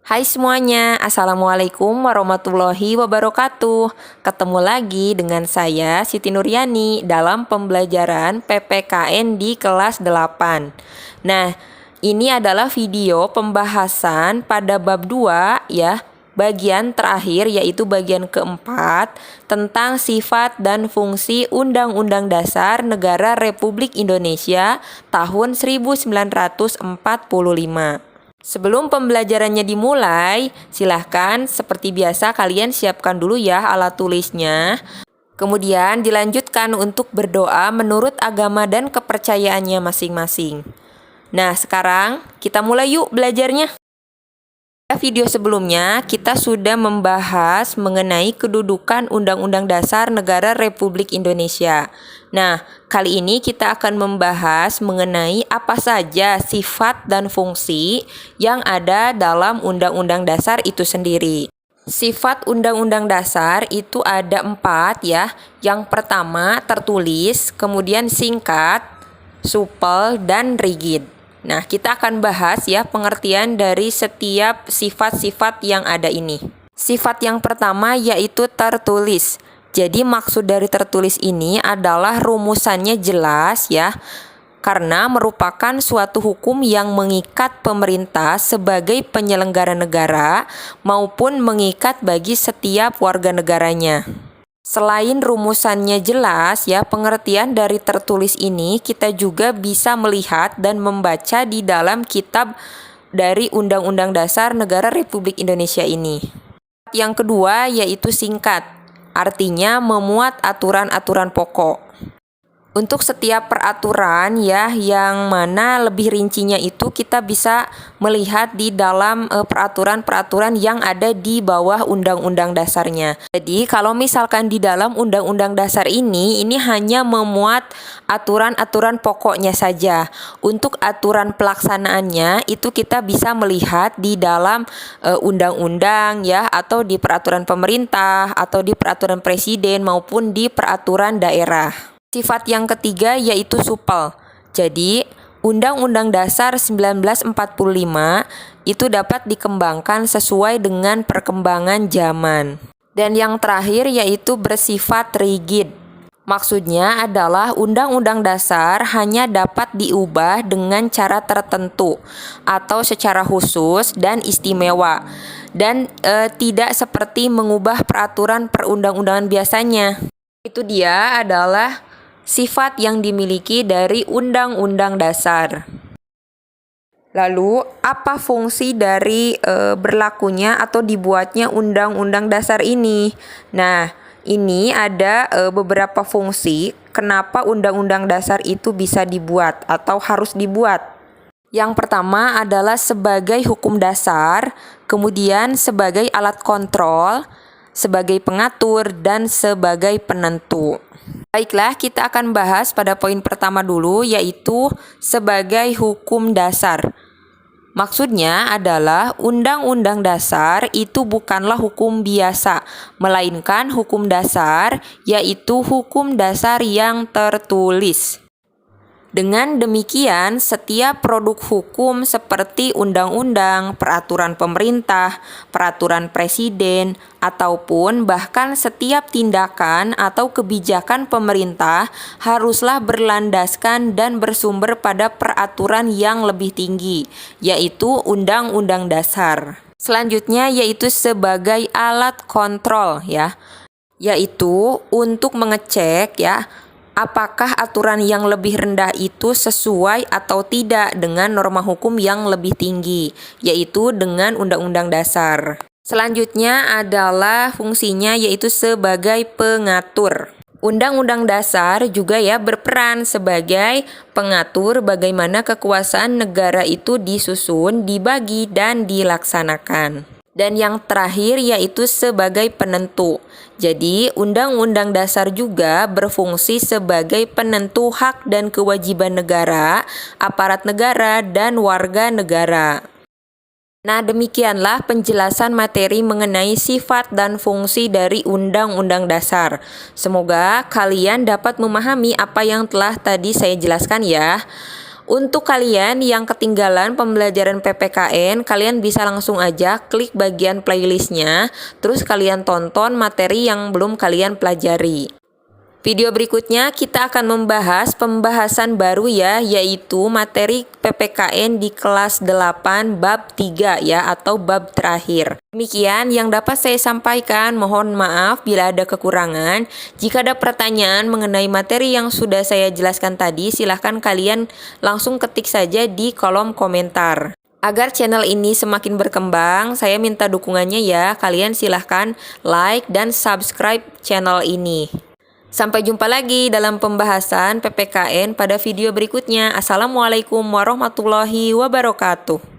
Hai semuanya, Assalamualaikum warahmatullahi wabarakatuh. Ketemu lagi dengan saya Siti Nuryani dalam pembelajaran PPKN di kelas 8. Nah, ini adalah video pembahasan pada bab 2 ya, bagian terakhir yaitu bagian keempat tentang sifat dan fungsi Undang-Undang Dasar Negara Republik Indonesia tahun 1945. Sebelum pembelajarannya dimulai, silahkan seperti biasa kalian siapkan dulu ya alat tulisnya. Kemudian dilanjutkan untuk berdoa menurut agama dan kepercayaannya masing-masing. Nah, sekarang kita mulai yuk belajarnya. Video sebelumnya kita sudah membahas mengenai kedudukan Undang-Undang Dasar Negara Republik Indonesia. Nah, kali ini kita akan membahas mengenai apa saja sifat dan fungsi yang ada dalam Undang-Undang Dasar itu sendiri. Sifat Undang-Undang Dasar itu ada 4 ya. Yang pertama tertulis, kemudian singkat, supel, dan rigid. Nah, kita akan bahas ya pengertian dari setiap sifat-sifat yang ada ini. Sifat yang pertama yaitu tertulis. Jadi maksud dari tertulis ini adalah rumusannya jelas ya, karena merupakan suatu hukum yang mengikat pemerintah sebagai penyelenggara negara maupun mengikat bagi setiap warga negaranya. Selain rumusannya jelas ya, pengertian dari tertulis ini kita juga bisa melihat dan membaca di dalam kitab dari Undang-Undang Dasar Negara Republik Indonesia ini. Yang kedua yaitu singkat, artinya memuat aturan-aturan pokok. Untuk setiap peraturan ya, yang mana lebih rincinya itu kita bisa melihat di dalam peraturan-peraturan yang ada di bawah undang-undang dasarnya. Jadi kalau misalkan di dalam undang-undang dasar ini hanya memuat aturan-aturan pokoknya saja. Untuk aturan pelaksanaannya itu kita bisa melihat di dalam undang-undang ya, atau di peraturan pemerintah, atau di peraturan presiden maupun di peraturan daerah. Sifat yang ketiga yaitu supel. Jadi, Undang-Undang Dasar 1945 itu dapat dikembangkan sesuai dengan perkembangan zaman. Dan yang terakhir yaitu bersifat rigid. Maksudnya adalah Undang-Undang Dasar hanya dapat diubah dengan cara tertentu atau secara khusus dan istimewa. Dan tidak seperti mengubah peraturan perundang-undangan biasanya. Itu dia adalah sifat yang dimiliki dari Undang-Undang Dasar. Lalu, apa fungsi dari berlakunya atau dibuatnya Undang-Undang Dasar ini? Nah, ini ada beberapa fungsi kenapa Undang-Undang Dasar itu bisa dibuat atau harus dibuat. Yang pertama adalah sebagai hukum dasar, kemudian sebagai alat kontrol, sebagai pengatur, dan sebagai penentu. Baiklah, kita akan bahas pada poin pertama dulu, yaitu sebagai hukum dasar. Maksudnya adalah Undang-Undang Dasar itu bukanlah hukum biasa, melainkan hukum dasar, yaitu hukum dasar yang tertulis. Dengan demikian, setiap produk hukum seperti undang-undang, peraturan pemerintah, peraturan presiden, ataupun bahkan setiap tindakan atau kebijakan pemerintah haruslah berlandaskan dan bersumber pada peraturan yang lebih tinggi, yaitu Undang-Undang Dasar. Selanjutnya yaitu sebagai alat kontrol ya, yaitu untuk mengecek ya, apakah aturan yang lebih rendah itu sesuai atau tidak dengan norma hukum yang lebih tinggi, yaitu dengan Undang-Undang Dasar. Selanjutnya adalah fungsinya yaitu sebagai pengatur. Undang-Undang Dasar juga ya berperan sebagai pengatur bagaimana kekuasaan negara itu disusun, dibagi, dan dilaksanakan. Dan yang terakhir yaitu sebagai penentu. Jadi, Undang-Undang Dasar juga berfungsi sebagai penentu hak dan kewajiban negara, aparat negara, dan warga negara. Nah, demikianlah penjelasan materi mengenai sifat dan fungsi dari Undang-Undang Dasar. Semoga kalian dapat memahami apa yang telah tadi saya jelaskan ya. Untuk kalian yang ketinggalan pembelajaran PPKN, kalian bisa langsung aja klik bagian playlistnya, terus kalian tonton materi yang belum kalian pelajari. Video berikutnya kita akan membahas pembahasan baru ya, yaitu materi PPKN di kelas 8 bab 3 ya, atau bab terakhir. Demikian yang dapat saya sampaikan, mohon maaf bila ada kekurangan. Jika ada pertanyaan mengenai materi yang sudah saya jelaskan tadi, silahkan kalian langsung ketik saja di kolom komentar. Agar channel ini semakin berkembang, saya minta dukungannya ya. Kalian silahkan like dan subscribe channel ini. Sampai jumpa lagi dalam pembahasan PPKN pada video berikutnya. Assalamualaikum warahmatullahi wabarakatuh.